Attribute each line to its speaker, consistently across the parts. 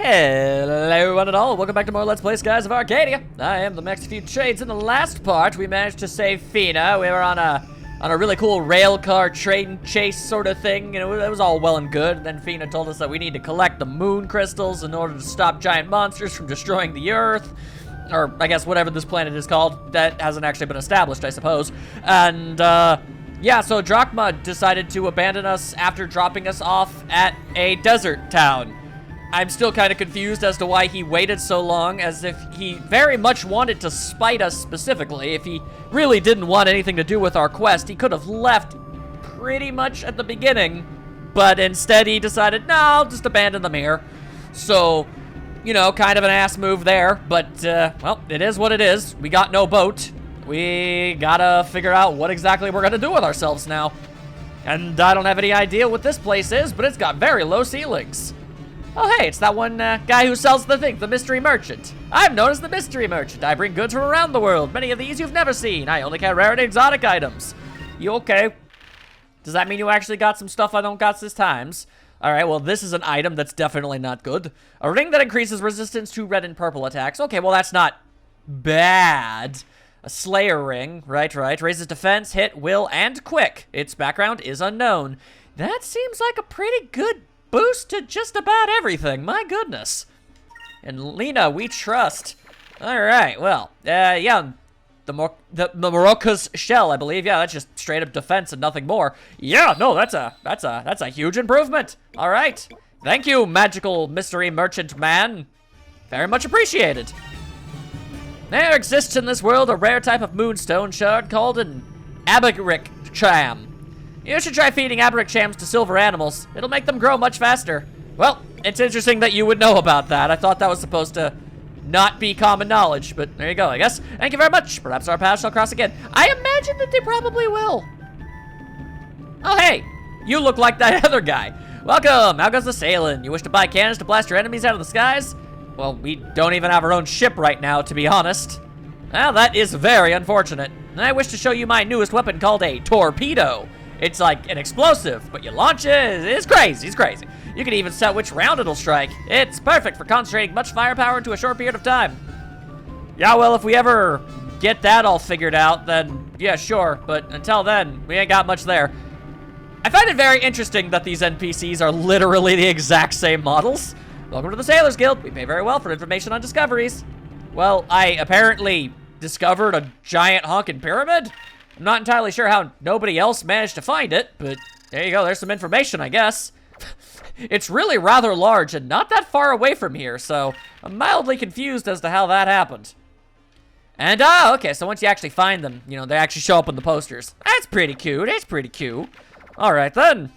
Speaker 1: Hello one and all, welcome back to more Let's Plays, guys, of Arcadia. I am the Max Few Trades. In the last part, we managed to save Fina. We were on a really cool rail car train chase sort of thing. You know, it was all well and good. And then Fina told us that we need to collect the moon crystals in order to stop giant monsters from destroying the Earth. Or, I guess, whatever this planet is called. That hasn't actually been established, I suppose. And, yeah, so Drachma decided to abandon us after dropping us off at a desert town. I'm still kind of confused as to why he waited so long, as if he very much wanted to spite us specifically. If he really didn't want anything to do with our quest, he could have left pretty much at the beginning, but instead he decided, no, I'll just abandon them here. So, you know, kind of an ass move there, but, well, it is what it is. We got no boat. We gotta figure out what exactly we're gonna do with ourselves now. And I don't have any idea what this place is, but it's got very low ceilings. Oh, hey, it's that one guy who sells the thing, the mystery merchant. I'm known as the mystery merchant. I bring goods from around the world. Many of these you've never seen. I only carry rare and exotic items. You okay? Does that mean you actually got some stuff I don't got this times? All right, well, this is an item that's definitely not good. A ring that increases resistance to red and purple attacks. Okay, well, that's not bad. A Slayer ring, right. Raises defense, hit, will, and quick. Its background is unknown. That seems like a pretty good boost to just about everything, my goodness. And Lena, we trust. All right, well, yeah, the Morocco's shell, I believe. Yeah, that's just straight up defense and nothing more. Yeah, no, that's a huge improvement. All right, thank you, magical mystery merchant man. Very much appreciated. There exists in this world a rare type of moonstone shard called an Abarik Cham. You should try feeding Abarik Chams to silver animals. It'll make them grow much faster. Well, it's interesting that you would know about that. I thought that was supposed to not be common knowledge, but there you go, I guess. Thank you very much. Perhaps our paths shall cross again. I imagine that they probably will. Oh, hey, you look like that other guy. Welcome, how goes the sailing? You wish to buy cannons to blast your enemies out of the skies? Well, we don't even have our own ship right now, to be honest. Well, that is very unfortunate. And I wish to show you my newest weapon called a torpedo. It's like an explosive, but you launch it, it's crazy, You can even set which round it'll strike. It's perfect for concentrating much firepower into a short period of time. Yeah, well, if we ever get that all figured out, then yeah, sure. But until then, we ain't got much there. I find it very interesting that these NPCs are literally the exact same models. Welcome to the Sailors Guild. We pay very well for information on discoveries. Well, I apparently discovered a giant honking pyramid. I'm not entirely sure how nobody else managed to find it, but there you go, there's some information, I guess. It's really rather large and not that far away from here, so I'm mildly confused as to how that happened. And, okay, so once you actually find them, you know, they actually show up on the posters. That's pretty cute, All right, then.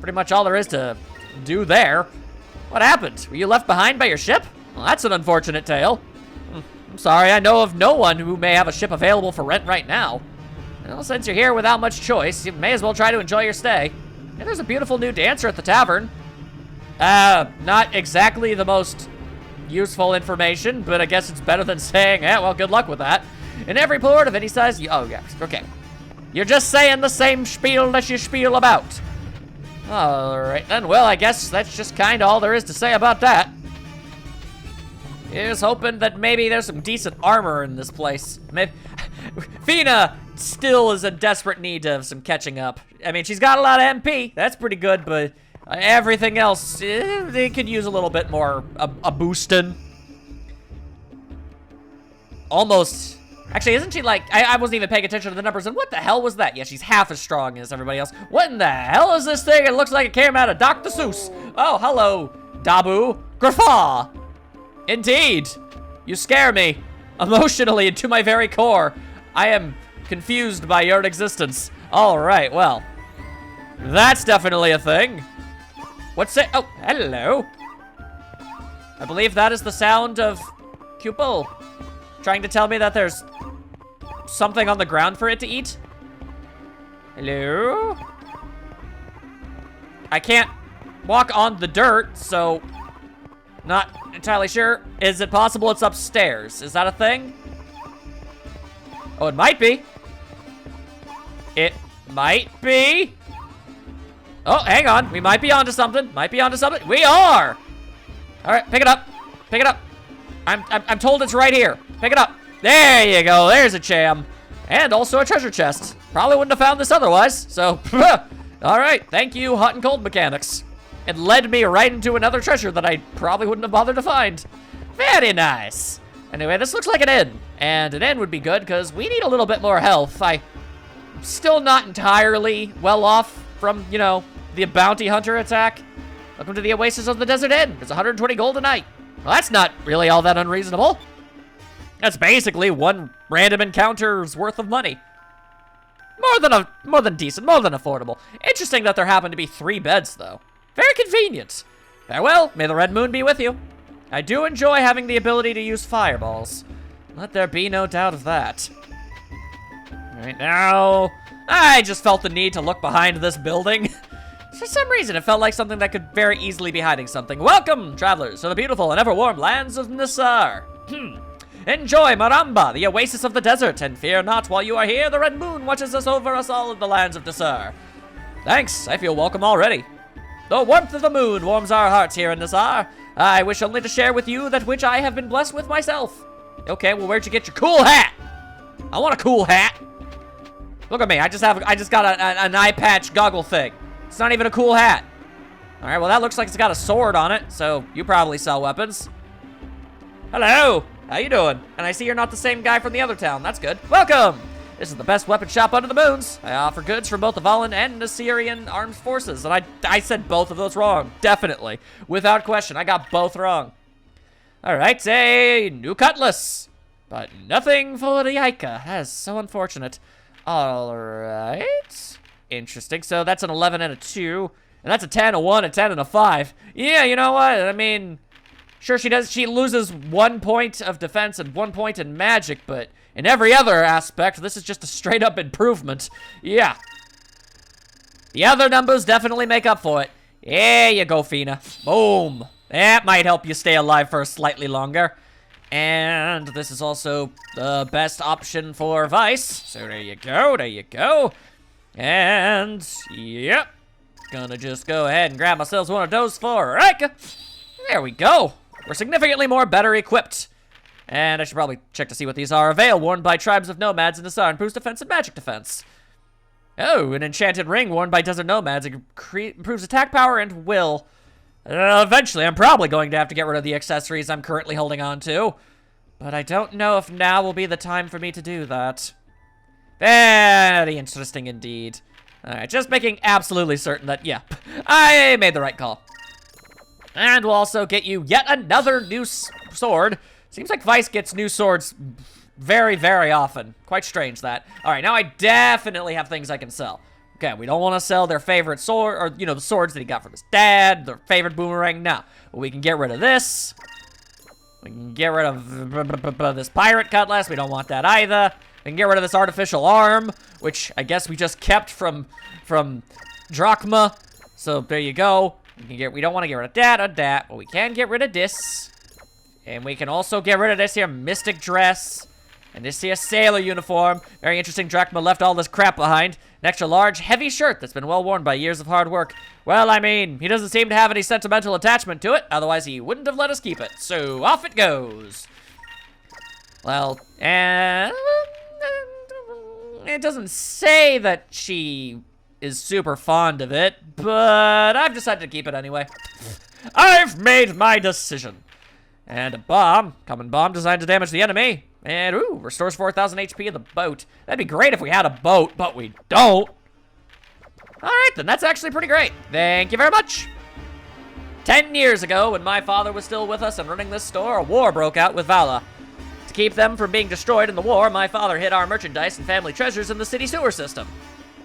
Speaker 1: Pretty much all there is to do there. What happened? Were you left behind by your ship? Well, that's an unfortunate tale. I'm sorry, I know of no one who may have a ship available for rent right now. Well, since you're here without much choice, you may as well try to enjoy your stay. And there's a beautiful new dancer at the tavern. Not exactly the most useful information, but I guess it's better than saying, yeah, well, good luck with that. In every port of any size, oh, yes, okay. You're just saying the same spiel that you spiel about. All right, then, well, I guess that's just kind of all there is to say about that. Here's hoping that maybe there's some decent armor in this place. Maybe Fina still is in desperate need of some catching up. I mean, she's got a lot of MP. That's pretty good, but everything else, they could use a little bit more, a boostin'. Almost. Actually, isn't she like, I wasn't even paying attention to the numbers, and what the hell was that? Yeah, she's half as strong as everybody else. What in the hell is this thing? It looks like it came out of Dr. Seuss. Oh, hello, Dabu. Graffa. Indeed. You scare me. Emotionally and to my very core. I am confused by your existence. All right, well. That's definitely a thing. What's it? Oh, hello. I believe that is the sound of Cupel trying to tell me that there's something on the ground for it to eat. Hello? I can't walk on the dirt, so not entirely sure. Is it possible it's upstairs? Is that a thing? Oh, it might be. It might be. Oh, hang on. We might be onto something. We are. All right, pick it up. Pick it up. I'm told it's right here. Pick it up. There you go. There's a jam. And also a treasure chest. Probably wouldn't have found this otherwise. So, all right. Thank you, hot and cold mechanics. It led me right into another treasure that I probably wouldn't have bothered to find. Very nice. Anyway, this looks like an inn. And an inn would be good because we need a little bit more health. I'm still not entirely well off from, you know, the bounty hunter attack. Welcome to the Oasis of the Desert Inn. It's 120 gold a night. Well, that's not really all that unreasonable. That's basically one random encounter's worth of money. More than decent, more than affordable. Interesting that there happen to be 3 beds, though. Very convenient. Farewell, may the red moon be with you. I do enjoy having the ability to use fireballs. Let there be no doubt of that. Right now, I just felt the need to look behind this building. For some reason, it felt like something that could very easily be hiding something. Welcome, travelers, to the beautiful and ever-warm lands of Nisar. Enjoy Maramba, the oasis of the desert, and fear not, while you are here, the red moon watches us over us all in the lands of Nisar. Thanks, I feel welcome already. The warmth of the moon warms our hearts here in Nisar. I wish only to share with you that which I have been blessed with myself. Okay, well, where'd you get your cool hat? I want a cool hat. Look at me, I just got an eye patch goggle thing. It's not even a cool hat. All right, well, that looks like it's got a sword on it, so you probably sell weapons. Hello, how you doing? And I see you're not the same guy from the other town. That's good. Welcome. This is the best weapon shop under the moons. I offer goods from both the Valen and Assyrian armed forces. And I said both of those wrong. Definitely. Without question. I got both wrong. All right, a new cutlass. But nothing for the Ica. That's so unfortunate. All right. Interesting. So that's an 11 and a 2. And that's a 10, a 1, a 10, and a 5. Yeah, you know what? I mean, sure, she loses 1 point of defense and 1 point in magic, but in every other aspect, this is just a straight up improvement. Yeah. The other numbers definitely make up for it. There you go, Fina. Boom. That might help you stay alive for slightly longer. And this is also the best option for Vice. So there you go, there you go. And, yep. Gonna just go ahead and grab ourselves one of those for Rika. There we go. We're significantly more better equipped. And I should probably check to see what these are. A veil worn by tribes of nomads in Nisar improves defense and magic defense. Oh, an enchanted ring worn by desert nomads improves attack power and will. Eventually, I'm probably going to have to get rid of the accessories I'm currently holding on to. But I don't know if now will be the time for me to do that. Very interesting indeed. Alright, just making absolutely certain that, yeah, I made the right call. And we'll also get you yet another new sword. Seems like Vice gets new swords very, very often. Quite strange, that. All right, now I definitely have things I can sell. Okay, we don't want to sell their favorite sword, or, you know, the swords that he got from his dad, their favorite boomerang. No, we can get rid of this. We can get rid of this pirate cutlass. We don't want that either. We can get rid of this artificial arm, which I guess we just kept from Drachma. So there you go. We don't want to get rid of that or that, but we can get rid of this. And we can also get rid of this here mystic dress. And this here sailor uniform. Very interesting, Drachma left all this crap behind. An extra large, heavy shirt that's been well worn by years of hard work. Well, I mean, he doesn't seem to have any sentimental attachment to it. Otherwise, he wouldn't have let us keep it. So, off it goes. Well, and it doesn't say that she is super fond of it, but I've decided to keep it anyway. I've made my decision. And a bomb, common bomb designed to damage the enemy. And, ooh, restores 4,000 HP in the boat. That'd be great if we had a boat, but we don't. All right, then, that's actually pretty great. Thank you very much. 10 years ago, when my father was still with us and running this store, a war broke out with Vala. To keep them from being destroyed in the war, my father hid our merchandise and family treasures in the city sewer system.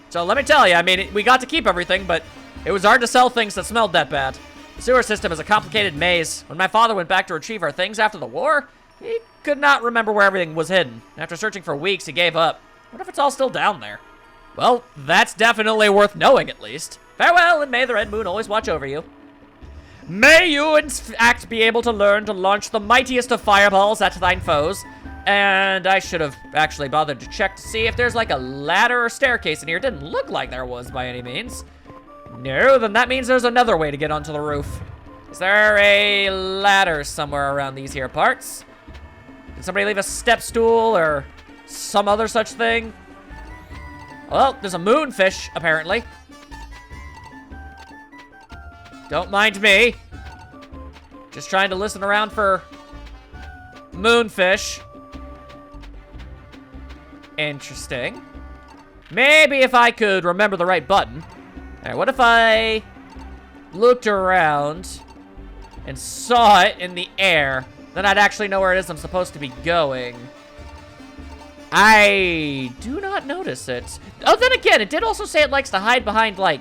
Speaker 1: So let me tell you, I mean, we got to keep everything, but it was hard to sell things that smelled that bad. The sewer system is a complicated maze. When my father went back to retrieve our things after the war, he could not remember where everything was hidden. After searching for weeks, he gave up. What if it's all still down there? Well, that's definitely worth knowing, at least. Farewell, and may the red moon always watch over you. May you, in fact, be able to learn to launch the mightiest of fireballs at thine foes. And I should have actually bothered to check to see if there's like a ladder or staircase in here. It didn't look like there was by any means. No, then that means there's another way to get onto the roof. Is there a ladder somewhere around these here parts? Did somebody leave a step stool or some other such thing? Well, there's a moonfish, apparently. Don't mind me. Just trying to listen around for moonfish. Interesting. Maybe if I could remember the right button. Alright, what if I looked around and saw it in the air? Then I'd actually know where it is I'm supposed to be going. I do not notice it. Oh, then again, it did also say it likes to hide behind, like,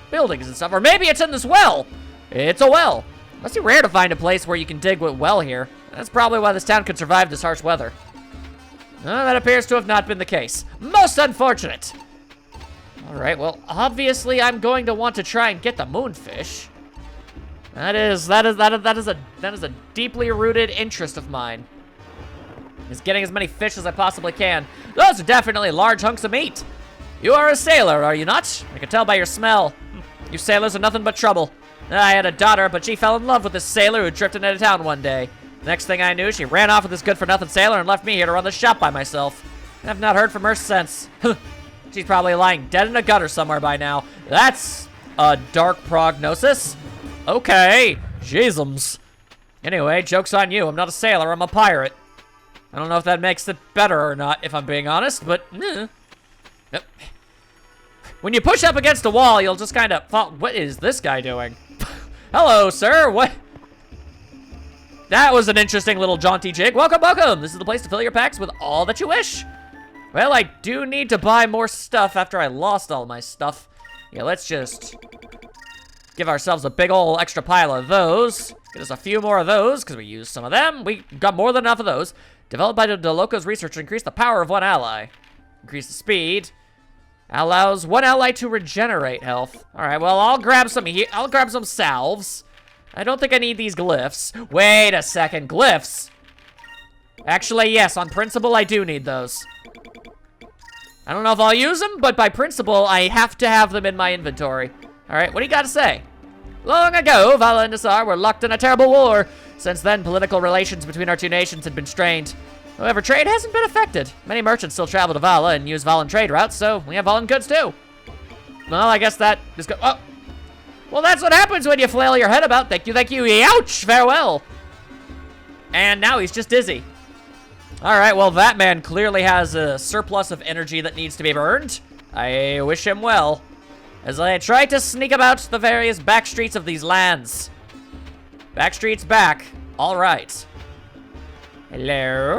Speaker 1: buildings and stuff. Or maybe it's in this well. It's a well. Must be rare to find a place where you can dig with well here. That's probably why this town could survive this harsh weather. That appears to have not been the case. Most unfortunate. All right, well, obviously I'm going to want to try and get the moonfish. That is a deeply rooted interest of mine. Is getting as many fish as I possibly can. Those are definitely large hunks of meat. You are a sailor, are you not? I can tell by your smell. You sailors are nothing but trouble. I had a daughter, but she fell in love with this sailor who drifted into town one day. Next thing I knew, she ran off with this good-for-nothing sailor and left me here to run the shop by myself. I've not heard from her since. She's probably lying dead in a gutter somewhere by now. That's a dark prognosis. Okay, Jeezums. Anyway, joke's on you. I'm not a sailor, I'm a pirate. I don't know if that makes it better or not, if I'm being honest, but... Yep. When you push up against a wall, you'll just kind of fall. What is this guy doing? Hello, sir. What? That was an interesting little jaunty jig. Welcome, welcome. This is the place to fill your packs with all that you wish. Well, I do need to buy more stuff after I lost all my stuff. Yeah, let's just give ourselves a big ol' extra pile of those. Get us a few more of those, because we used some of them. We got more than enough of those. Developed by Deloco's research to increase the power of one ally. Increase the speed. Allows one ally to regenerate health. All right, well, I'll grab some salves. I don't think I need these glyphs. Wait a second, glyphs? Actually, yes, on principle, I do need those. I don't know if I'll use them, but by principle, I have to have them in my inventory. All right, what do you got to say? Long ago, Vala and Nassar were locked in a terrible war. Since then, political relations between our two nations had been strained. However, trade hasn't been affected. Many merchants still travel to Vala and use Valan trade routes, so we have Valan goods too. Well, I guess that is good. Oh. Well, that's what happens when you flail your head about. Thank you, ouch, farewell. And now he's just dizzy. All right, well, that man clearly has a surplus of energy that needs to be burned. I wish him well, as I try to sneak about the various back streets of these lands. Back streets back, all right. Hello?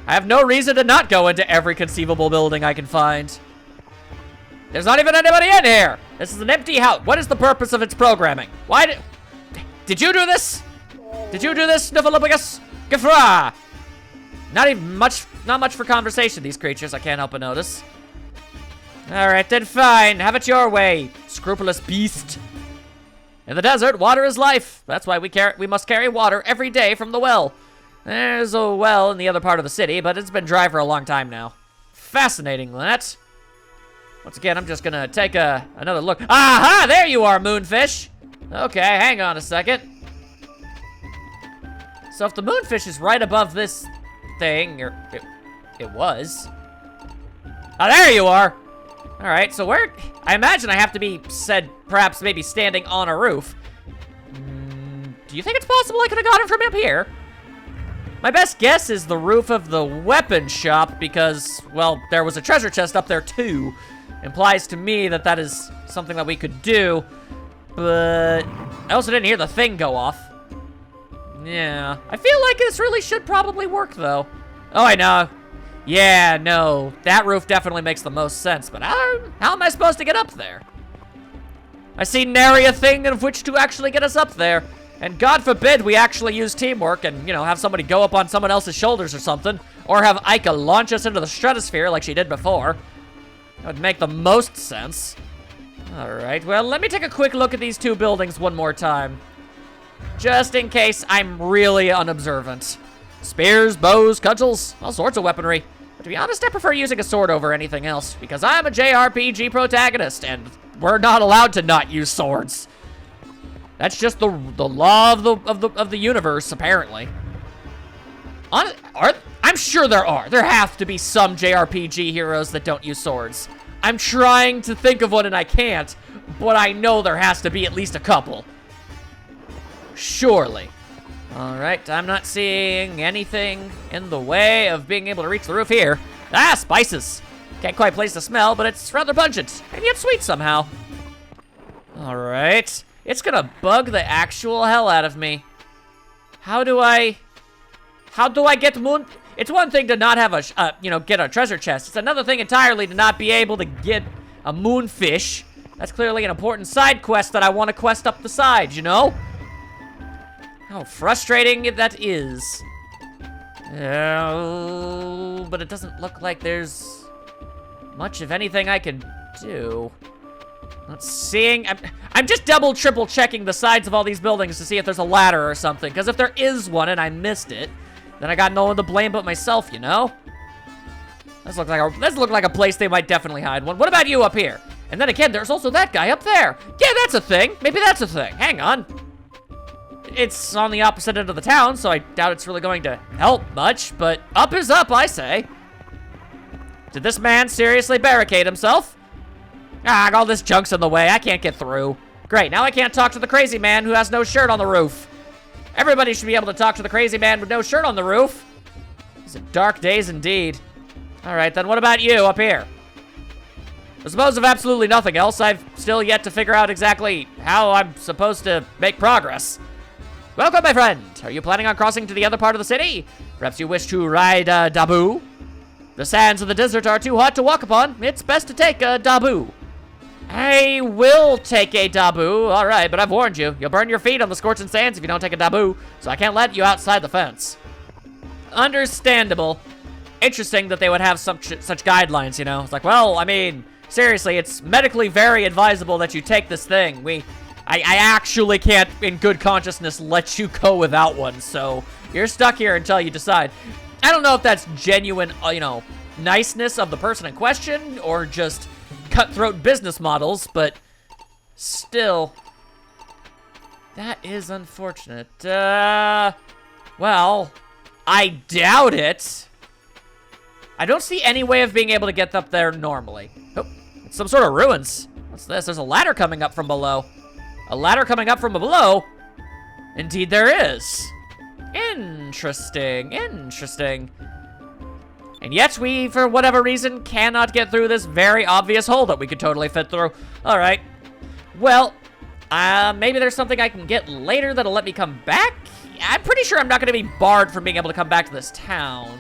Speaker 1: I have no reason to not go into every conceivable building I can find. There's not even anybody in here. This is an empty house. What is the purpose of its programming? Why did you do this? Did you do this, Snuffleupagus? Gafra! Not much for conversation, these creatures, I can't help but notice. Alright, then fine. Have it your way, scrupulous beast. In the desert, water is life. That's why we must carry water every day from the well. There's a well in the other part of the city, but it's been dry for a long time now. Fascinating, that. Once again, I'm just gonna take another look. Aha! There you are, moonfish! Okay, hang on a second. So if the moonfish is right above this thing, or it was. Oh, there you are! Alright, so where... I imagine I have to be perhaps maybe standing on a roof. Do you think it's possible I could have got him from up here? My best guess is the roof of the weapon shop because, well, there was a treasure chest up there too. Implies to me that that is something that we could do, but I also didn't hear the thing go off. Yeah, I feel like this really should probably work though. Oh, I know. Yeah, no, that roof definitely makes the most sense, but how am I supposed to get up there? I see nary a thing of which to actually get us up there. And God forbid we actually use teamwork and, you know, have somebody go up on someone else's shoulders or something. Or have Ica launch us into the stratosphere like she did before. That would make the most sense. Alright, well, let me take a quick look at these two buildings one more time. Just in case I'm really unobservant. Spears, bows, cudgels, all sorts of weaponry. But to be honest, I prefer using a sword over anything else. Because I'm a JRPG protagonist, and we're not allowed to not use swords. That's just the law of the universe, apparently. I'm sure there are. There have to be some JRPG heroes that don't use swords. I'm trying to think of one and I can't, but I know there has to be at least a couple. Surely. All right, I'm not seeing anything in the way of being able to reach the roof here. Ah, spices. Can't quite place the smell, but it's rather pungent and yet sweet somehow. All right. It's gonna bug the actual hell out of me. How do I get moon? It's one thing to not have get a treasure chest. It's another thing entirely to not be able to get a moonfish. That's clearly an important side quest that I want to quest up the side, you know? How frustrating that is. But it doesn't look like there's much of anything I can do. Not seeing. I'm just triple checking the sides of all these buildings to see if there's a ladder or something. Because if there is one and I missed it, then I got no one to blame but myself, you know? This looks like a place they might definitely hide one. What about you up here? And then again, there's also that guy up there. Yeah, that's a thing. Maybe that's a thing. Hang on. It's on the opposite end of the town, so I doubt it's really going to help much. But up is up, I say. Did this man seriously barricade himself? Ah, all this junk's in the way. I can't get through. Great, now I can't talk to the crazy man who has no shirt on the roof. Everybody should be able to talk to the crazy man with no shirt on the roof. These are dark days indeed. All right, then what about you up here? I suppose if absolutely nothing else, I've still yet to figure out exactly how I'm supposed to make progress. Welcome, my friend. Are you planning on crossing to the other part of the city? Perhaps you wish to ride a dabu? The sands of the desert are too hot to walk upon. It's best to take a dabu. I will take a dabu. All right, but I've warned you. You'll burn your feet on the scorching sands if you don't take a dabu, so I can't let you outside the fence. Understandable. Interesting that they would have such guidelines, you know? It's like, well, I mean, seriously, it's medically very advisable that you take this thing. I actually can't, in good consciousness, let you go without one, so you're stuck here until you decide. I don't know if that's genuine, niceness of the person in question, or just cutthroat business models, but still, that is unfortunate. Well, I doubt it. I don't see any way of being able to get up there normally. Oh, it's some sort of ruins. What's this? There's a ladder coming up from below. A ladder coming up from below? Indeed there is. Interesting, interesting. And yet we, for whatever reason, cannot get through this very obvious hole that we could totally fit through. All right. Well, maybe there's something I can get later that'll let me come back? I'm pretty sure I'm not going to be barred from being able to come back to this town.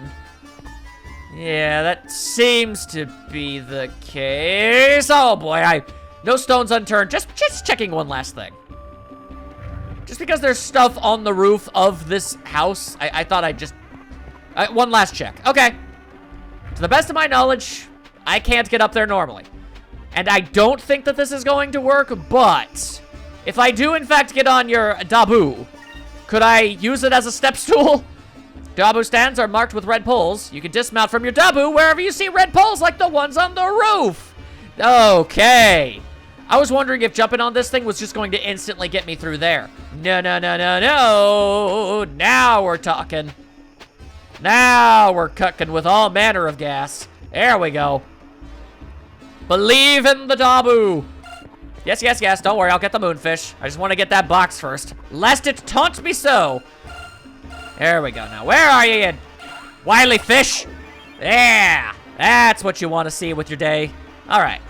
Speaker 1: Yeah, that seems to be the case. Oh boy, no stones unturned. Just checking one last thing. Just because there's stuff on the roof of this house, I thought I'd just... one last check. Okay. To the best of my knowledge, I can't get up there normally. And I don't think that this is going to work, but... if I do, in fact, get on your dabu, could I use it as a step stool? Dabu stands are marked with red poles. You can dismount from your dabu wherever you see red poles like the ones on the roof. Okay. I was wondering if jumping on this thing was just going to instantly get me through there. No, no, no, no, no. Now we're talking. Now we're cooking with all manner of gas. There we go. Believe in the dabu. Yes, yes, yes. Don't worry. I'll get the moonfish. I just want to get that box first, lest it taunt me so. There we go. Now, where are you, you wily fish? Yeah. That's what you want to see with your day. All right.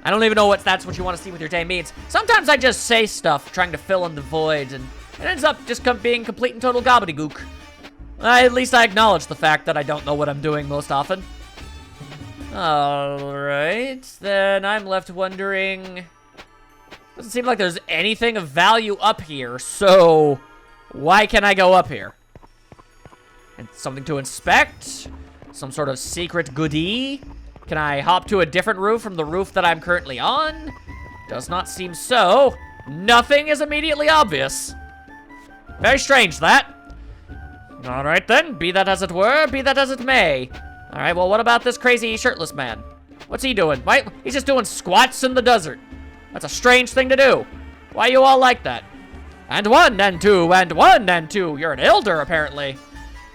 Speaker 1: I don't even know what that's what you want to see with your day means. Sometimes I just say stuff trying to fill in the void, and it ends up just being complete and total gobbledygook. At least I acknowledge the fact that I don't know what I'm doing most often. Alright, then I'm left wondering... doesn't seem like there's anything of value up here, so... why can I go up here? And something to inspect? Some sort of secret goodie? Can I hop to a different roof from the roof that I'm currently on? Does not seem so. Nothing is immediately obvious. Very strange, that. All right, then. Be that as it were, be that as it may. All right, well, what about this crazy shirtless man? What's he doing? Why? He's just doing squats in the desert. That's a strange thing to do. Why you all like that? And 1 and 2 and 1 and 2. You're an elder, apparently.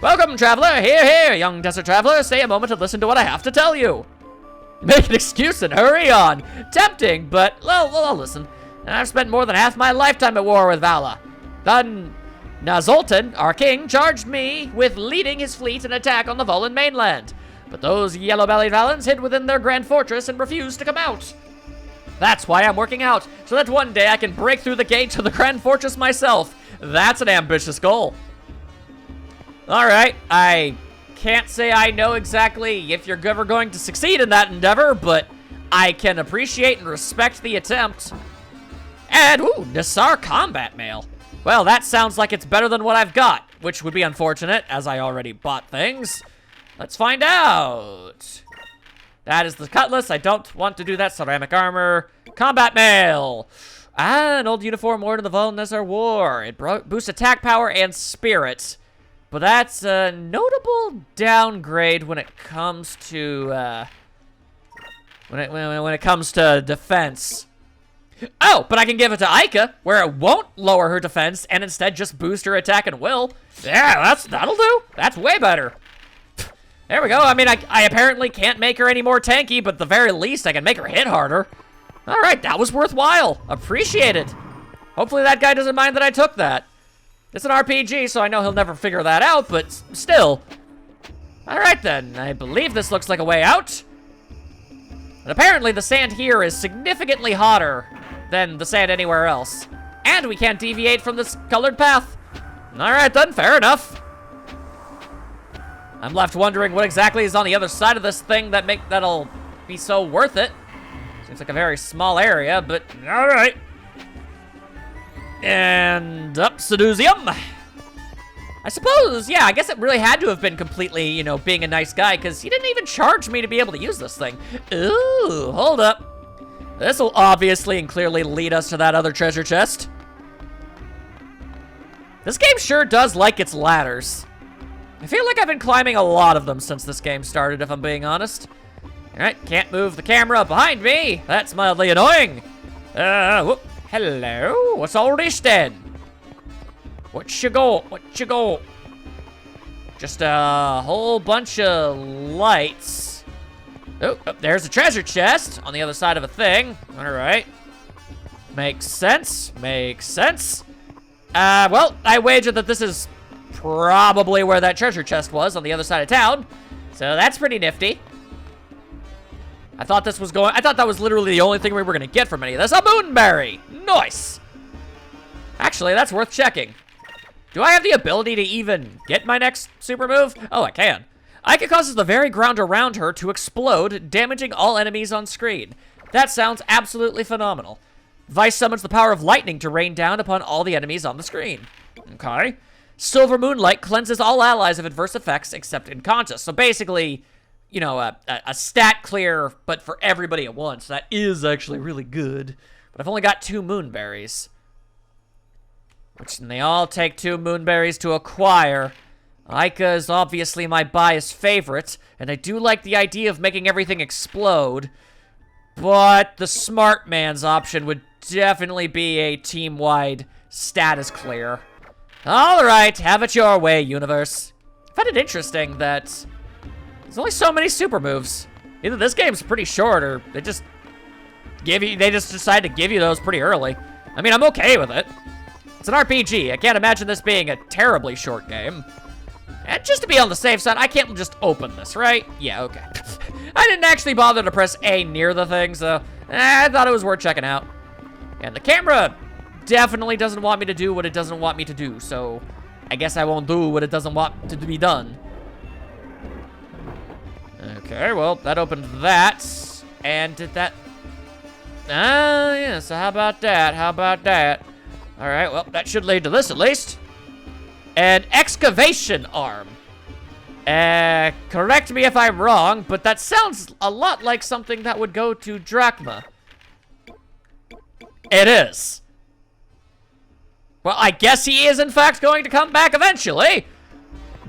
Speaker 1: Welcome, traveler. Here, young desert traveler. Stay a moment and listen to what I have to tell you. Make an excuse and hurry on. Tempting, but, well, I'll listen. I've spent more than half my lifetime at war with Vala. Then, Nazoltan, our king, charged me with leading his fleet in attack on the Volan mainland. But those yellow-bellied Valans hid within their grand fortress and refused to come out. That's why I'm working out, so that one day I can break through the gate to the grand fortress myself. That's an ambitious goal. Alright, I can't say I know exactly if you're ever going to succeed in that endeavor, but I can appreciate and respect the attempt. And, ooh, Nassar combat mail. Well, that sounds like it's better than what I've got, which would be unfortunate, as I already bought things. Let's find out. That is the cutlass. I don't want to do that. Ceramic armor. Combat mail. An old uniform worn in the Volnezar War. It boosts attack power and spirit. But that's a notable downgrade when it comes to, when it comes to defense. Oh, but I can give it to Aika, where it won't lower her defense and instead just boost her attack and will. Yeah, that'll do. That's way better. There we go. I mean, I apparently can't make her any more tanky, but at the very least, I can make her hit harder. All right, that was worthwhile. Appreciate it. Hopefully that guy doesn't mind that I took that. It's an RPG, so I know he'll never figure that out, but still. All right, then. I believe this looks like a way out. And apparently the sand here is significantly hotter than the sand anywhere else. And we can't deviate from this colored path. All right, then. Fair enough. I'm left wondering what exactly is on the other side of this thing that'll be so worth it. Seems like a very small area, but all right. And up Sedusium. I suppose, yeah, I guess it really had to have been completely, you know, being a nice guy, because he didn't even charge me to be able to use this thing. Ooh, hold up. This will obviously and clearly lead us to that other treasure chest. This game sure does like its ladders. I feel like I've been climbing a lot of them since this game started, if I'm being honest. All right, can't move the camera behind me. That's mildly annoying. Whoop. Hello, what's all this then? What you go? Just a whole bunch of lights. Oh, there's a treasure chest on the other side of a thing. All right. Makes sense. Well, I wager that this is probably where that treasure chest was, on the other side of town. So that's pretty nifty. I thought that was literally the only thing we were gonna get from any of this. A moonberry! Nice! Actually, that's worth checking. Do I have the ability to even get my next super move? Oh, I can. Aika causes the very ground around her to explode, damaging all enemies on screen. That sounds absolutely phenomenal. Vice summons the power of lightning to rain down upon all the enemies on the screen. Okay. Silver Moonlight cleanses all allies of adverse effects except unconscious. So basically, you know, a stat clear, but for everybody at once. That is actually really good. But I've only got 2 moonberries. And they all take 2 moonberries to acquire. Aika is obviously my biased favorite, and I do like the idea of making everything explode. But the smart man's option would definitely be a team-wide status clear. All right, have it your way, universe. I find it interesting that there's only so many super moves. Either this game's pretty short, or they just decide to give you those pretty early. I mean, I'm okay with it. It's an RPG. I can't imagine this being a terribly short game. And just to be on the safe side, I can't just open this, right? Yeah, okay. I didn't actually bother to press A near the thing, so I thought it was worth checking out. And the camera definitely doesn't want me to do what it doesn't want me to do, so I guess I won't do what it doesn't want to be done. Okay, well, that opened that. And did that... yeah, so how about that? All right, well, that should lead to this at least. An excavation arm. Correct me if I'm wrong, but that sounds a lot like something that would go to Drachma. It is. Well, I guess he is in fact going to come back eventually.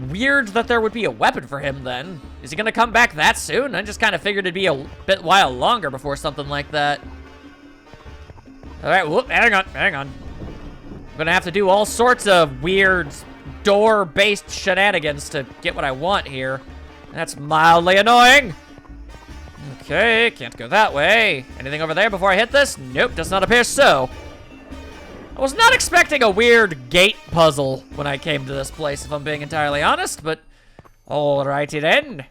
Speaker 1: Weird that there would be a weapon for him then. Is he gonna come back that soon? I just kind of figured it'd be a bit while longer before something like that. All right, whoop, hang on. I'm gonna have to do all sorts of weird door-based shenanigans to get what I want here. That's mildly annoying. Okay, can't go that way. Anything over there before I hit this? Nope, does not appear so. I was not expecting a weird gate puzzle when I came to this place, if I'm being entirely honest, but alrighty then.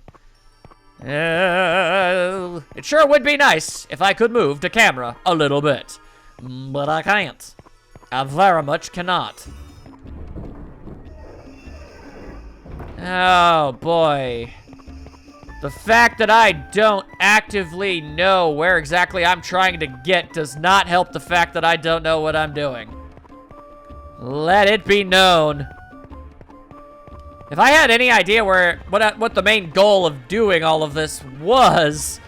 Speaker 1: It sure would be nice if I could move the camera a little bit, but I can't. I very much cannot. Oh boy. The fact that I don't actively know where exactly I'm trying to get does not help the fact that I don't know what I'm doing. Let it be known. If I had any idea what the main goal of doing all of this was,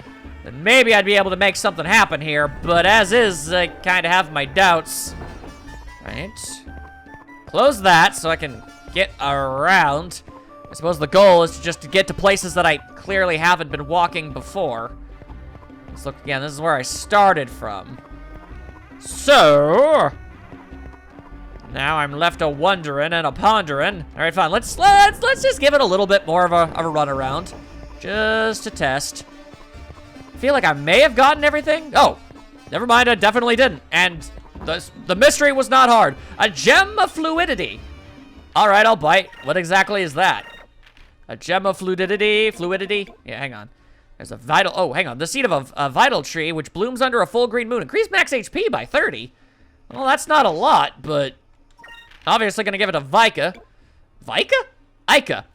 Speaker 1: then maybe I'd be able to make something happen here, but as is, I kind of have my doubts. Right. Close that so I can get around. I suppose the goal is just to get to places that I clearly haven't been walking before. Let's look again. This is where I started from. So now I'm left a wondering and a pondering. All right, fine. Let's just give it a little bit more of a run around, just to test. I feel like I may have gotten everything. Oh, never mind. I definitely didn't. And the mystery was not hard. A gem of fluidity. All right, I'll bite. What exactly is that? A gem of fluidity. Yeah, hang on. There's a vital, oh, hang on. The seed of a vital tree, which blooms under a full green moon. Increase max HP by 30. Well, that's not a lot, but obviously gonna give it a Vika. Vika? Ica.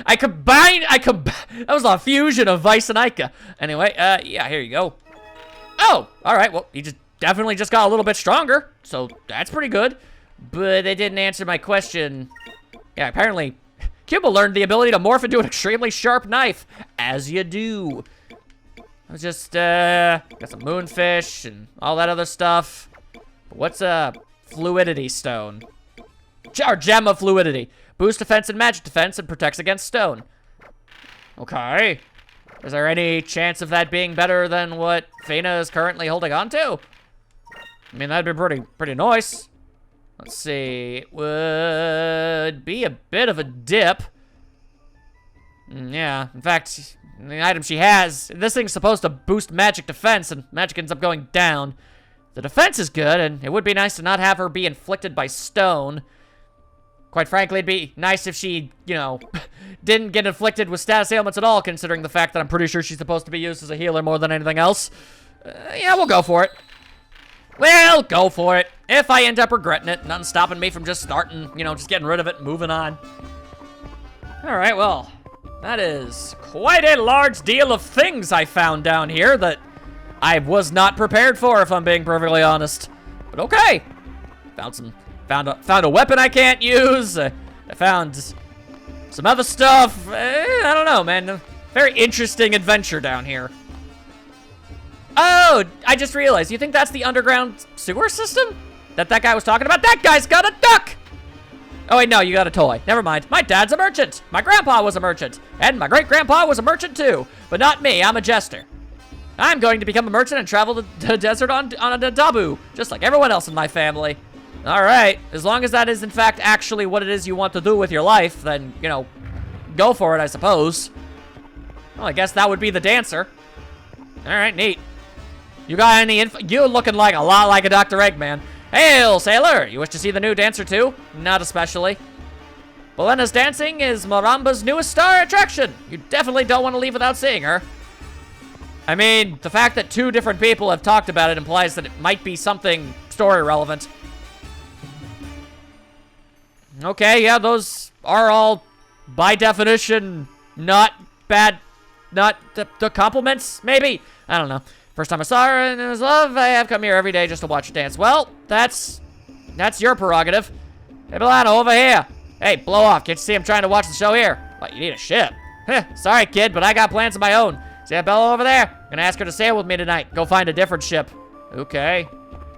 Speaker 1: That was a fusion of Vice and Ica. Anyway, yeah, here you go. Oh, all right, well, he definitely just got a little bit stronger, so that's pretty good. But it didn't answer my question. Yeah, apparently Cuba learned the ability to morph into an extremely sharp knife, as you do. I was just, got some moonfish and all that other stuff. What's a fluidity stone? Or gem of fluidity. Boosts defense and magic defense and protects against stone. Okay. Is there any chance of that being better than what Fina is currently holding on to? I mean, that'd be pretty nice. Let's see, it would be a bit of a dip. Yeah, in fact, the item she has, this thing's supposed to boost magic defense, and magic ends up going down. The defense is good, and it would be nice to not have her be inflicted by stone. Quite frankly, it'd be nice if she, you know, didn't get inflicted with status ailments at all, considering the fact that I'm pretty sure she's supposed to be used as a healer more than anything else. Yeah, we'll go for it. Well, go for it. If I end up regretting it, nothing stopping me from just starting, you know, just getting rid of it and moving on. All right, well, that is quite a large deal of things I found down here that I was not prepared for, if I'm being perfectly honest. But okay. Found a weapon I can't use. I found some other stuff. I don't know, man. A very interesting adventure down here. Oh, I just realized. You think that's the underground sewer system that guy was talking about? That guy's got a duck! Oh, wait, no, you got a toy. Never mind. My dad's a merchant. My grandpa was a merchant. And my great-grandpa was a merchant, too. But not me. I'm a jester. I'm going to become a merchant and travel the desert on a dabu, just like everyone else in my family. All right. As long as that is, in fact, actually what it is you want to do with your life, then, you know, go for it, I suppose. Well, I guess that would be the dancer. All right, neat. You got any info? You're looking like a lot like a Dr. Eggman. Hail, sailor! You wish to see the new dancer too? Not especially. Belena's dancing is Maramba's newest star attraction. You definitely don't want to leave without seeing her. I mean, the fact that two different people have talked about it implies that it might be something story relevant. Okay, yeah, those are all, by definition, not bad, not the compliments, maybe? I don't know. First time I saw her and it was love, I have come here every day just to watch her dance. Well, that's your prerogative. Hey, Malana, over here. Hey, blow off. Can't you see I'm trying to watch the show here? What, you need a ship? Sorry, kid, but I got plans of my own. See that Bella over there? Gonna ask her to sail with me tonight. Go find a different ship. Okay.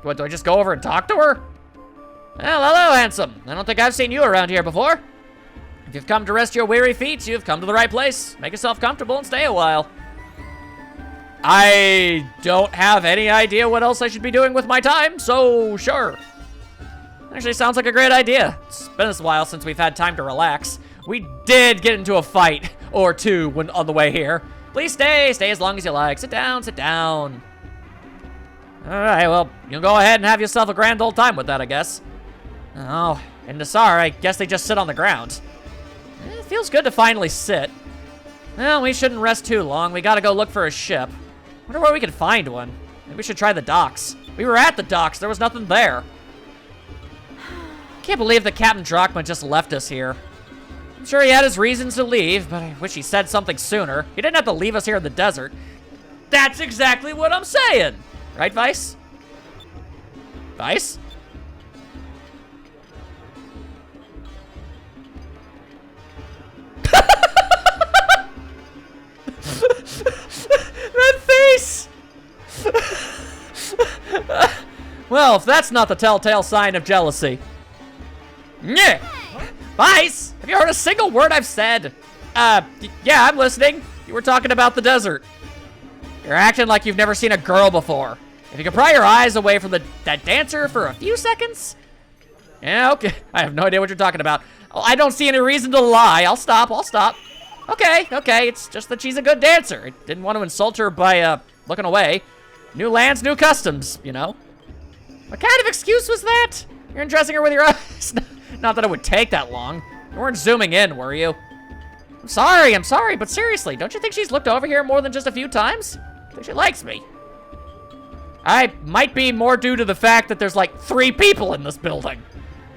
Speaker 1: What, do I just go over and talk to her? Well, hello, handsome. I don't think I've seen you around here before. If you've come to rest your weary feet, you've come to the right place. Make yourself comfortable and stay a while. I don't have any idea what else I should be doing with my time, so sure. Actually, sounds like a great idea. It's been a while since we've had time to relax. We did get into a fight or two when on the way here. Please stay as long as you like. Sit down, sit down. All right, well, you can go ahead and have yourself a grand old time with that, I guess. Oh, and Nassar, I guess they just sit on the ground. It feels good to finally sit. Well, we shouldn't rest too long. We gotta go look for a ship. Wonder where we can find one. Maybe we should try the docks. We were at the docks. There was nothing there. Can't believe that Captain Drachma just left us here. I'm sure he had his reasons to leave, but I wish he said something sooner. He didn't have to leave us here in the desert. That's exactly what I'm saying. Right, Vice? Vice? That face! Well, if that's not the telltale sign of jealousy. Yeah. Vice, have you heard a single word I've said? Yeah, I'm listening. You were talking about the desert. You're acting like you've never seen a girl before. If you could pry your eyes away from that dancer for a few seconds? Yeah, okay. I have no idea what you're talking about. Oh, I don't see any reason to lie. I'll stop. Okay. It's just that she's a good dancer. I didn't want to insult her by, looking away. New lands, new customs, you know? What kind of excuse was that? You're undressing her with your eyes? Not that it would take that long. You weren't zooming in, were you? I'm sorry, but seriously, don't you think she's looked over here more than just a few times? I think she likes me. I might be more due to the fact that there's like 3 people in this building.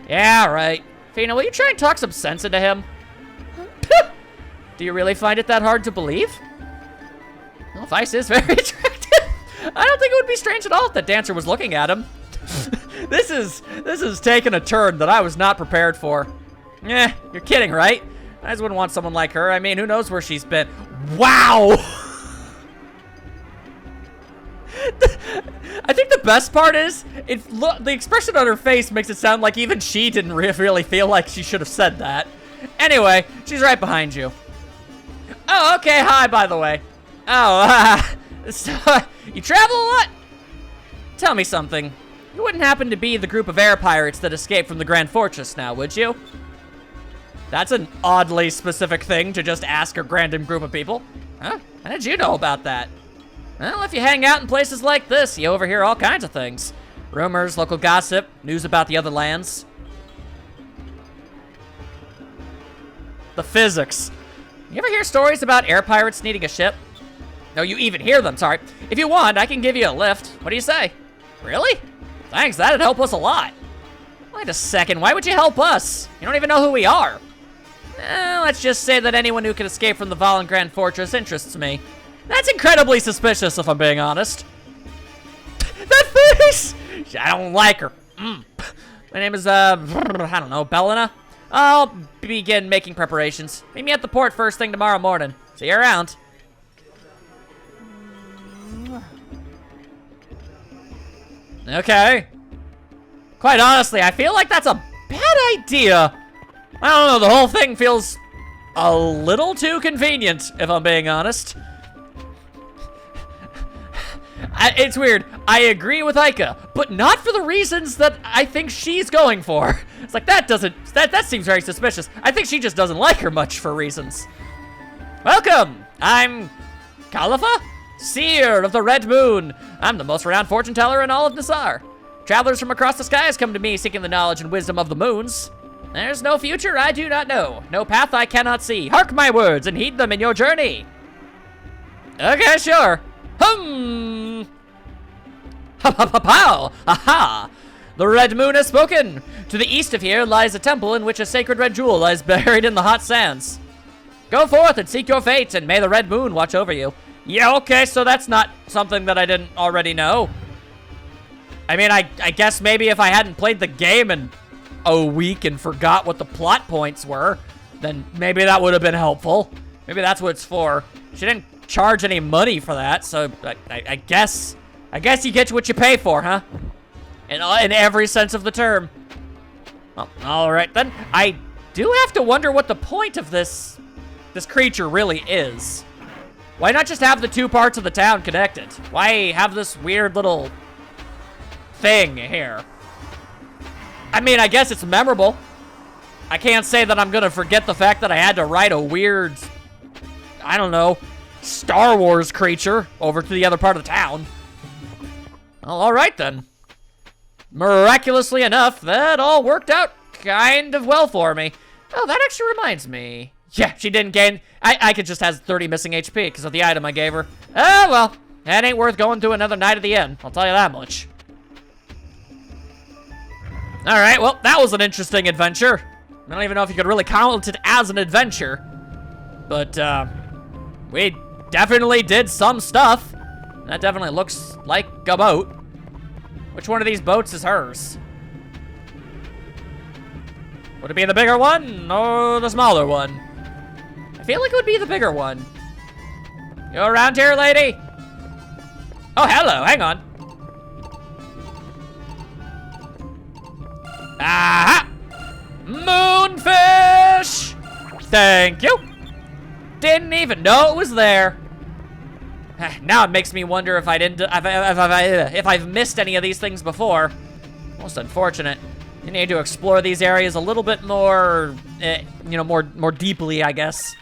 Speaker 1: Yeah, right. Fina, will you try and talk some sense into him? Do you really find it that hard to believe? Well, Vice is very attractive. I don't think it would be strange at all if the dancer was looking at him. This is taking a turn that I was not prepared for. Eh, you're kidding, right? I just wouldn't want someone like her. I mean, who knows where she's been. Wow! I think the best part is, the expression on her face makes it sound like even she didn't really feel like she should have said that. Anyway, she's right behind you. Oh, okay, hi, by the way. Oh, so, you travel a lot? Tell me something. You wouldn't happen to be the group of air pirates that escaped from the Grand Fortress now, would you? That's an oddly specific thing to just ask a random group of people. Huh? How did you know about that? Well, if you hang out in places like this, you overhear all kinds of things. Rumors, local gossip, news about the other lands. The physics. You ever hear stories about air pirates needing a ship? No, you even hear them, sorry. If you want, I can give you a lift. What do you say? Really? Thanks, that'd help us a lot. Wait a second, why would you help us? You don't even know who we are. Let's just say that anyone who can escape from the Valen Grand Fortress interests me. That's incredibly suspicious, if I'm being honest. That face! I don't like her. My name is, I don't know, Malana? I'll begin making preparations. Meet me at the port first thing tomorrow morning. See you around. Okay. Quite honestly, I feel like that's a bad idea. I don't know, the whole thing feels a little too convenient, if I'm being honest. It's weird. I agree with Aika, but not for the reasons that I think she's going for. It's like, that seems very suspicious. I think she just doesn't like her much for reasons. Welcome. I'm Khalifa, Seer of the Red Moon. I'm the most renowned fortune teller in all of Nassar. Travelers from across the skies come to me seeking the knowledge and wisdom of the moons. There's no future I do not know, no path I cannot see. Hark my words and heed them in your journey. Okay, sure. Ha ha ha pow! Aha! The Red Moon has spoken. To the east of here lies a temple in which a sacred red jewel lies buried in the hot sands. Go forth and seek your fate, and may the Red Moon watch over you. Yeah, okay, so that's not something that I didn't already know. I mean, I guess maybe if I hadn't played the game in a week and forgot what the plot points were, then maybe that would have been helpful. Maybe that's what it's for. She didn't charge any money for that, so I guess you get what you pay for, huh? In every sense of the term. Well, all right then. I do have to wonder what the point of this creature really is. Why not just have the two parts of the town connected? Why have this weird little thing here? I mean, I guess it's memorable. I can't say that I'm gonna forget the fact that I had to ride a weird, I don't know, Star Wars creature over to the other part of the town. Well, all right then. Miraculously enough, that all worked out kind of well for me. Oh, that actually reminds me. Yeah, she didn't gain. I could just has 30 missing HP because of the item I gave her. Oh, well, that ain't worth going through another night at the inn. I'll tell you that much. All right, well, that was an interesting adventure. I don't even know if you could really count it as an adventure. But, we definitely did some stuff. That definitely looks like a boat. Which one of these boats is hers? Would it be the bigger one or the smaller one? I feel like it would be the bigger one. You around here, lady? Oh, hello, hang on. Aha! Moonfish! Thank you. Didn't even know it was there. Now it makes me wonder if I didn't, if I've missed any of these things before. Most unfortunate. You need to explore these areas a little bit more, you know, more deeply, I guess.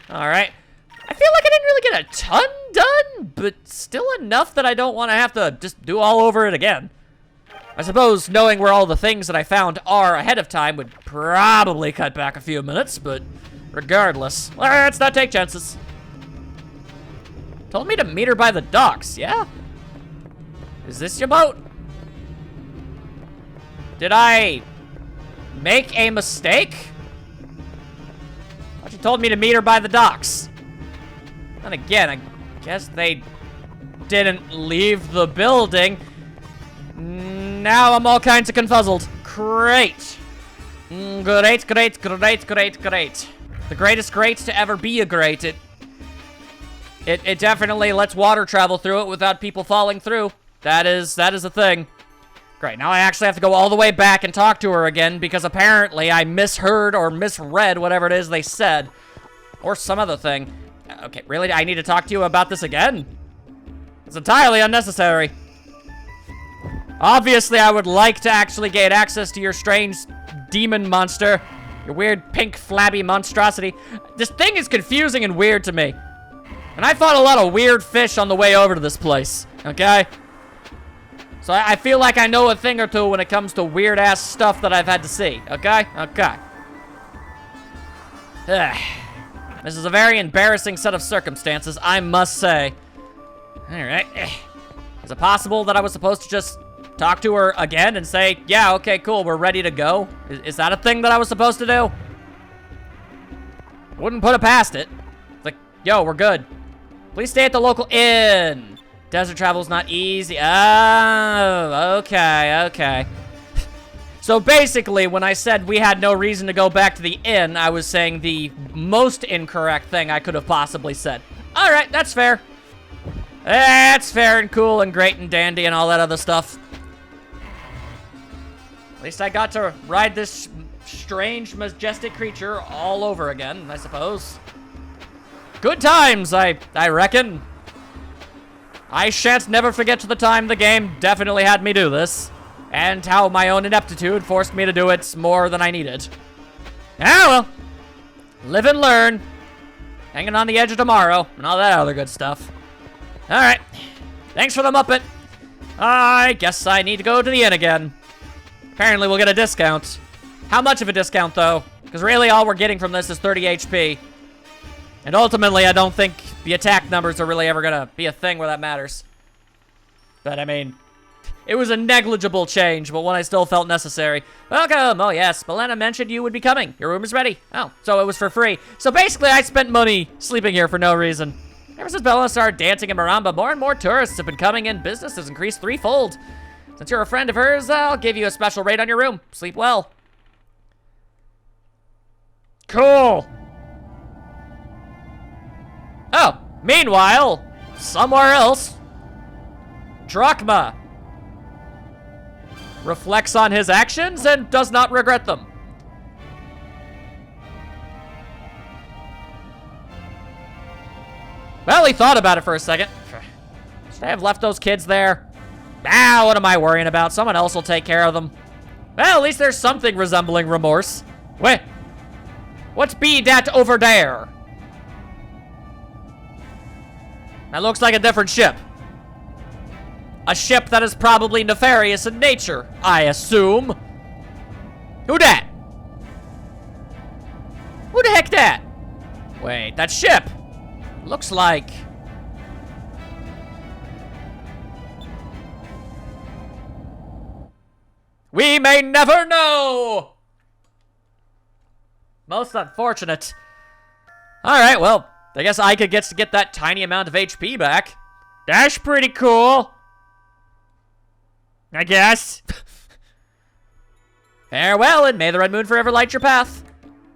Speaker 1: All right. I feel like I didn't really get a ton done, but still enough that I don't want to have to just do all over it again. I suppose knowing where all the things that I found are ahead of time would probably cut back a few minutes, but regardless, let's not take chances. Told me to meet her by the docks, yeah? Is this your boat? Did I make a mistake? I thought you told me to meet her by the docks. And again, I guess they didn't leave the building. Now I'm all kinds of confuzzled. Great. Great, great, great, great, great. The greatest great to ever be a great. It definitely lets water travel through it without people falling through. That is a thing. Great, now I actually have to go all the way back and talk to her again because apparently I misheard or misread whatever it is they said. Or some other thing. Okay, really? I need to talk to you about this again? It's entirely unnecessary. Obviously, I would like to actually gain access to your strange demon monster. Your weird pink flabby monstrosity. This thing is confusing and weird to me. And I fought a lot of weird fish on the way over to this place, okay? So I feel like I know a thing or two when it comes to weird-ass stuff that I've had to see, okay? Okay. This is a very embarrassing set of circumstances, I must say. Alright. Is it possible that I was supposed to just talk to her again and say, yeah, okay, cool, we're ready to go? Is that a thing that I was supposed to do? Wouldn't put it past it. It's like, yo, we're good. Please stay at the local inn. Desert travel's not easy. Oh, okay, okay. So basically, when I said we had no reason to go back to the inn, I was saying the most incorrect thing I could have possibly said. All right, that's fair. That's fair and cool and great and dandy and all that other stuff. At least I got to ride this strange, majestic creature all over again, I suppose. Good times, I reckon. I shan't never forget the time the game definitely had me do this, and how my own ineptitude forced me to do it more than I needed. Ah, well. Live and learn. Hanging on the edge of tomorrow, and all that other good stuff. Alright. Thanks for the Muppet. I guess I need to go to the inn again. Apparently we'll get a discount. How much of a discount, though? Because really all we're getting from this is 30 HP. And ultimately, I don't think the attack numbers are really ever gonna be a thing where that matters. But I mean, it was a negligible change, but one I still felt necessary. Welcome! Oh yes, Malana mentioned you would be coming. Your room is ready. Oh, so it was for free. So basically, I spent money sleeping here for no reason. Ever since Bella started dancing in Maramba, more and more tourists have been coming in. Business has increased threefold. Since you're a friend of hers, I'll give you a special rate on your room. Sleep well. Cool! Oh, meanwhile, somewhere else, Drachma reflects on his actions and does not regret them. Well, he thought about it for a second. Should I have left those kids there? Ah, what am I worrying about? Someone else will take care of them. Well, at least there's something resembling remorse. Wait. What's be that over there? That looks like a different ship. A ship that is probably nefarious in nature, I assume. Who dat? Who the heck that? Wait, that ship looks like... We may never know! Most unfortunate. Alright, well, I guess Ica gets to get that tiny amount of HP back. That's pretty cool. I guess. Farewell, and may the red moon forever light your path.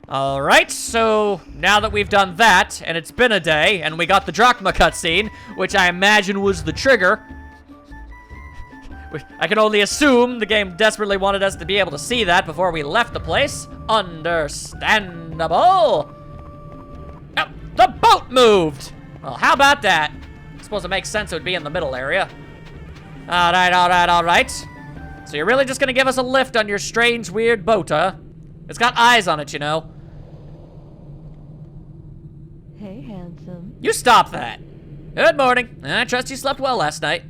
Speaker 1: Alright, so now that we've done that, and it's been a day, and we got the Drachma cutscene, which I imagine was the trigger. I can only assume the game desperately wanted us to be able to see that before we left the place. Understandable. Oh, the boat moved. Well, how about that? I suppose it makes sense it would be in the middle area. Alright. So you're really just gonna give us a lift on your strange, weird boat, huh? It's got eyes on it, you know.
Speaker 2: Hey, handsome.
Speaker 1: You stop that. Good morning. I trust you slept well last night.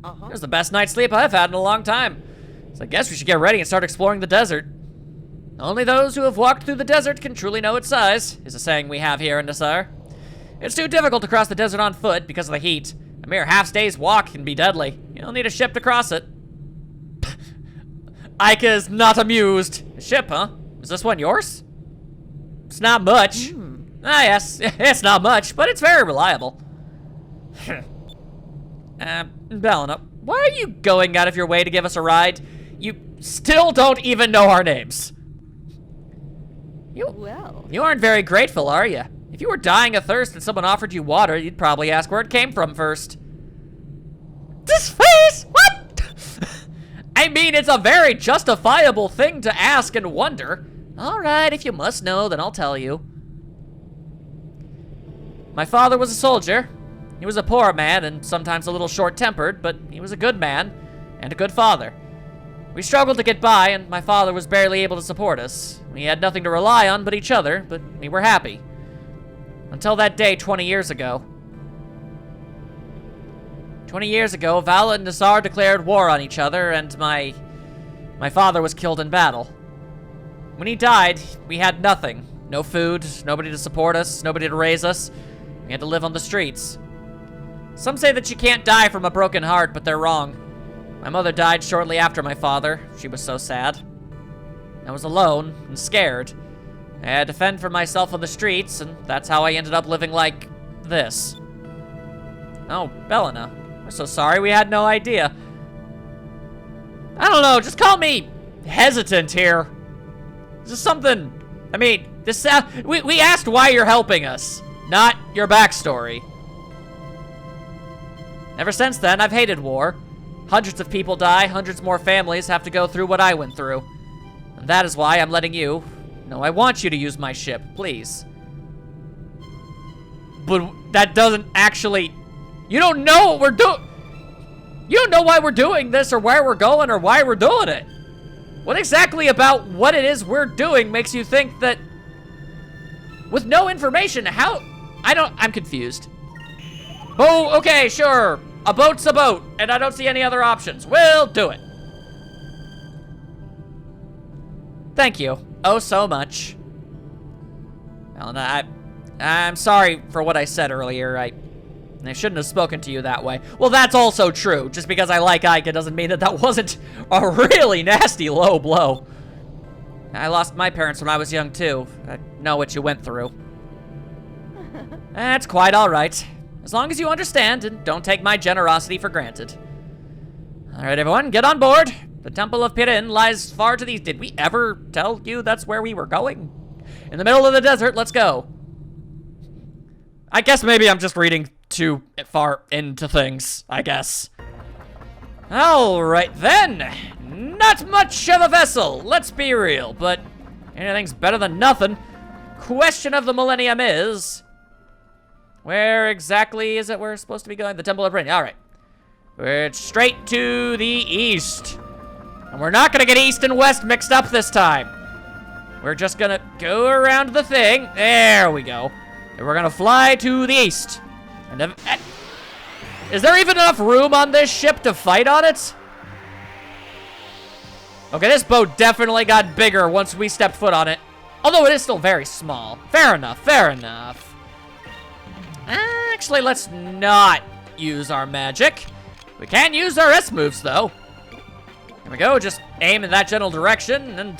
Speaker 1: It was the best night's sleep I've had in a long time. So I guess we should get ready and start exploring the desert. Only those who have walked through the desert can truly know its size, is a saying we have here in Nassar. It's too difficult to cross the desert on foot because of the heat. A mere half-day's walk can be deadly. You'll need a ship to cross it. Ica is not amused. A ship, huh? Is this one yours? It's not much. Ah, yes, it's not much, but it's very reliable. Malana, why are you going out of your way to give us a ride? You still don't even know our names. You aren't very grateful, are you? If you were dying of thirst and someone offered you water, you'd probably ask where it came from first. This face? What? I mean, it's a very justifiable thing to ask and wonder. All right, if you must know, then I'll tell you. My father was a soldier. He was a poor man and sometimes a little short-tempered, but he was a good man and a good father. We struggled to get by, and my father was barely able to support us. We had nothing to rely on but each other, but we were happy. Until that day 20 years ago. 20 years ago, Vala and Nassar declared war on each other, and my father was killed in battle. When he died, we had nothing. No food, nobody to support us, nobody to raise us. We had to live on the streets. Some say that you can't die from a broken heart, but they're wrong. My mother died shortly after my father. She was so sad. I was alone and scared. I had to fend for myself on the streets, and that's how I ended up living like this. Oh, Malana, we're so sorry. We had no idea. I don't know, just call me hesitant here. Is this something... I mean, this we asked why you're helping us, not your backstory. Ever since then, I've hated war. Hundreds of people die, hundreds more families have to go through what I went through. And that is why I'm letting you... No, I want you to use my ship, please. But that doesn't actually... You don't know what we're doing! You don't know why we're doing this, or where we're going, or why we're doing it. What exactly about what it is we're doing makes you think that... With no information, how... I'm confused. Oh, okay, sure. A boat's a boat, and I don't see any other options. We'll do it. Thank you. Oh, so much. Malana, I'm sorry for what I said earlier. I shouldn't have spoken to you that way. Well, that's also true. Just because I like Ica doesn't mean that that wasn't a really nasty low blow. I lost my parents when I was young, too. I know what you went through. That's quite all right. As long as you understand and don't take my generosity for granted. All right, everyone, get on board. The Temple of Pyron lies far to the east. Did we ever tell you that's where we were going? In the middle of the desert, let's go. I guess maybe I'm just reading too far into things, I guess. All right, then. Not much of a vessel, let's be real, but anything's better than nothing. Question of the millennium is... Where exactly is it we're supposed to be going? The Temple of Rain. All right. We're straight to the east. And we're not gonna get east and west mixed up this time. We're just gonna go around the thing. There we go. And we're gonna fly to the east. And then, is there even enough room on this ship to fight on it? Okay, this boat definitely got bigger once we stepped foot on it. Although it is still very small. Fair enough, fair enough. Actually, let's not use our magic. We can use our S moves, though. Here we go, just aim in that general direction and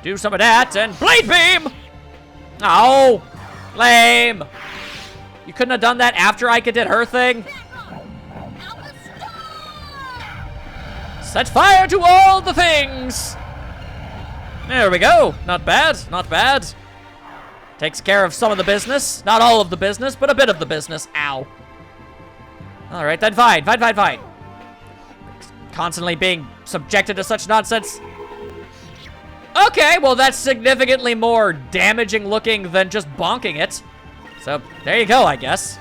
Speaker 1: do some of that, and Blade Beam! Oh, lame. You couldn't have done that after Ika did her thing? Set fire to all the things! There we go. Not bad, not bad. Takes care of some of the business. Not all of the business, but a bit of the business. Ow. All right, then fine. Constantly being subjected to such nonsense. Okay, well, that's significantly more damaging looking than just bonking it. So, there you go, I guess.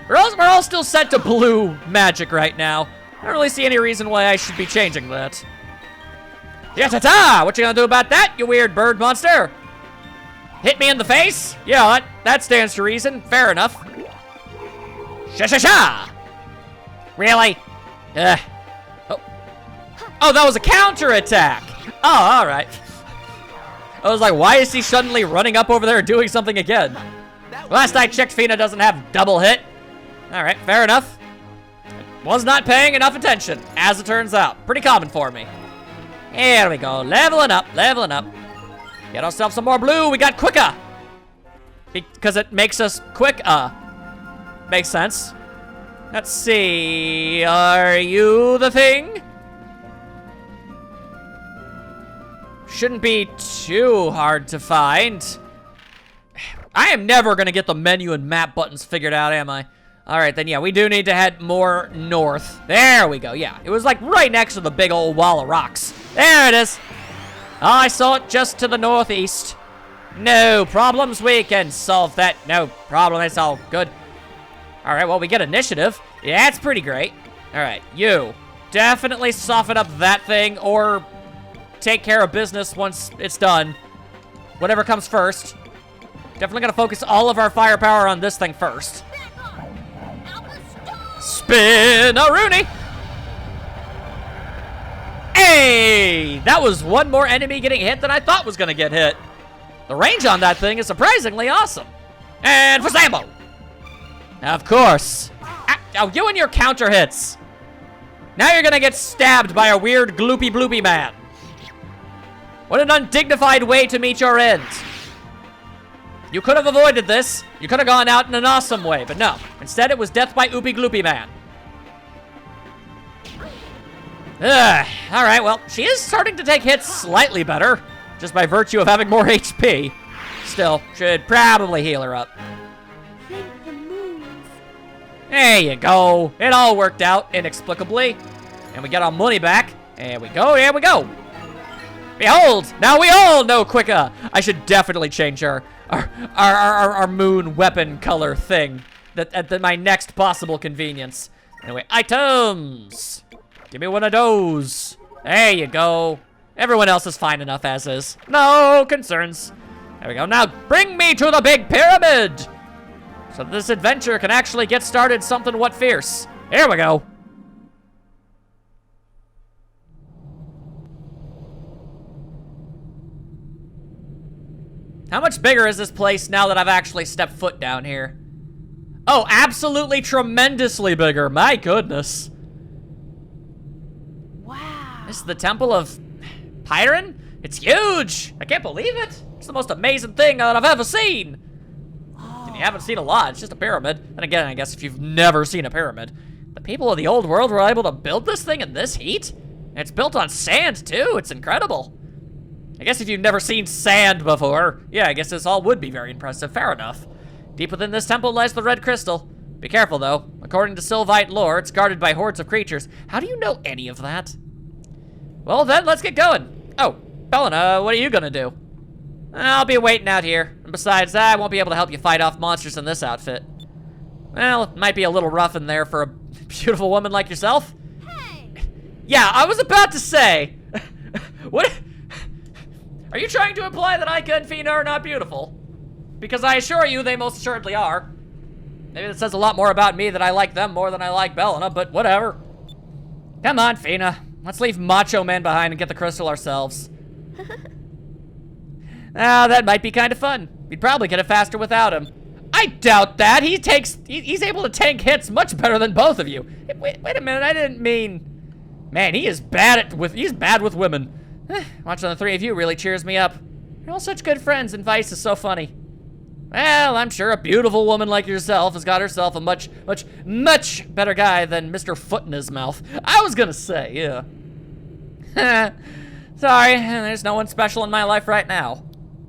Speaker 1: We're all still set to blue magic right now. I don't really see any reason why I should be changing that. Yeah-ta-ta! What you gonna do about that, you weird bird monster? Hit me in the face? Yeah, that stands to reason. Fair enough. Sha-sha-sha! Really? Oh. Oh, that was a counterattack! Oh, alright. I was like, why is he suddenly running up over there doing something again? Last I checked, Fina doesn't have double hit. Alright, fair enough. Was not paying enough attention, as it turns out. Pretty common for me. Here we go, leveling up. Get ourselves some more blue, we got quicker. Because it makes us quick, makes sense. Let's see, are you the thing? Shouldn't be too hard to find. I am never gonna get the menu and map buttons figured out, am I? All right, then yeah, we do need to head more north. There we go, yeah. It was like right next to the big old wall of rocks. There it is. I saw it just to the northeast. No problems, we can solve that. No problem, it's all good. All right, well, we get initiative. Yeah, it's pretty great. All right, you definitely soften up that thing or take care of business once it's done. Whatever comes first. Definitely gonna focus all of our firepower on this thing first. Spin a Rooney! Hey! That was one more enemy getting hit than I thought was gonna get hit. The range on that thing is surprisingly awesome. And for Sambo! Of course. Oh, you and your counter hits. Now you're gonna get stabbed by a weird gloopy bloopy man. What an undignified way to meet your end. You could have avoided this. You could have gone out in an awesome way, but no. Instead, it was death by Oopy Gloopy Man. All right, well, she is starting to take hits slightly better, just by virtue of having more HP. Still, should probably heal her up. There you go. It all worked out inexplicably. And we get our money back. There we go, there we go. Behold, now we all know quicker. I should definitely change our moon weapon color thing at my next possible convenience. Anyway, items. Give me one of those. There you go. Everyone else is fine enough as is. No concerns. There we go. Now bring me to the big pyramid. So this adventure can actually get started something what fierce. Here we go. How much bigger is this place now that I've actually stepped foot down here? Oh, absolutely tremendously bigger. My goodness.
Speaker 2: Wow.
Speaker 1: This is the Temple of Pyron? It's huge. I can't believe it. It's the most amazing thing that I've ever seen. And you haven't seen a lot. It's just a pyramid. And again, I guess if you've never seen a pyramid, the people of the old world were able to build this thing in this heat? And it's built on sand, too. It's incredible. I guess if you've never seen sand before, yeah, I guess this all would be very impressive. Fair enough. Deep within this temple lies the red crystal. Be careful, though. According to Sylvite lore, it's guarded by hordes of creatures. How do you know any of that? Well, then, let's get going. Oh, Malana, what are you gonna do? I'll be waiting out here. And besides, I won't be able to help you fight off monsters in this outfit. Well, it might be a little rough in there for a beautiful woman like yourself. Hey! Yeah, I was about to say. What? Are you trying to imply that Ika and Fina are not beautiful? Because I assure you, they most assuredly are. Maybe that says a lot more about me that I like them more than I like Malana, but whatever. Come on, Fina. Let's leave Macho Man behind and get the crystal ourselves. That might be kind of fun. We'd probably get it faster without him. I doubt that. He's able to tank hits much better than both of you. Wait a minute, I didn't mean... Man, he's bad with women. Watching the three of you really cheers me up. You're all such good friends, and Vice is so funny. Well, I'm sure a beautiful woman like yourself has got herself a much better guy than Mr. Foot in his mouth. I was gonna say, yeah. Sorry, there's no one special in my life right now.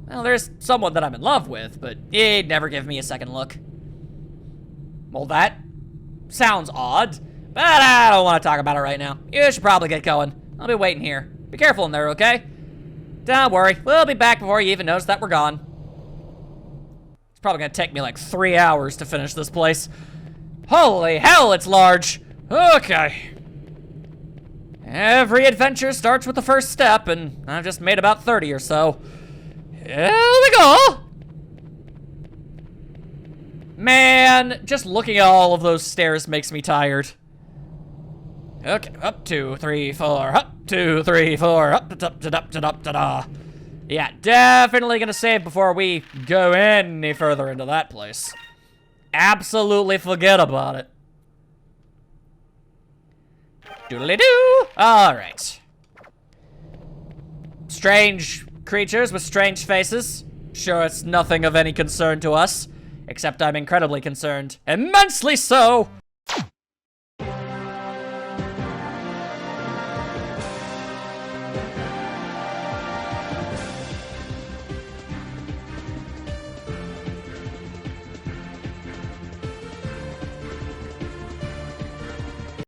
Speaker 1: Well, there's someone that I'm in love with, but he'd never give me a second look. Well, that sounds odd, but I don't want to talk about it right now. You should probably get going. I'll be waiting here. Be careful in there, okay? Don't worry, we'll be back before you even notice that we're gone. It's probably gonna take me like 3 hours to finish this place. Holy hell, it's large. Okay. Every adventure starts with the first step, and I've just made about 30 or so. Here we go. Man, just looking at all of those stairs makes me tired. Okay, up 2, 3, 4, up 2, 3, 4, up. Yeah, definitely gonna save before we go any further into that place. Absolutely forget about it. Doodly-doo! Alright. Strange creatures with strange faces. Sure, it's nothing of any concern to us. Except I'm incredibly concerned. Immensely so!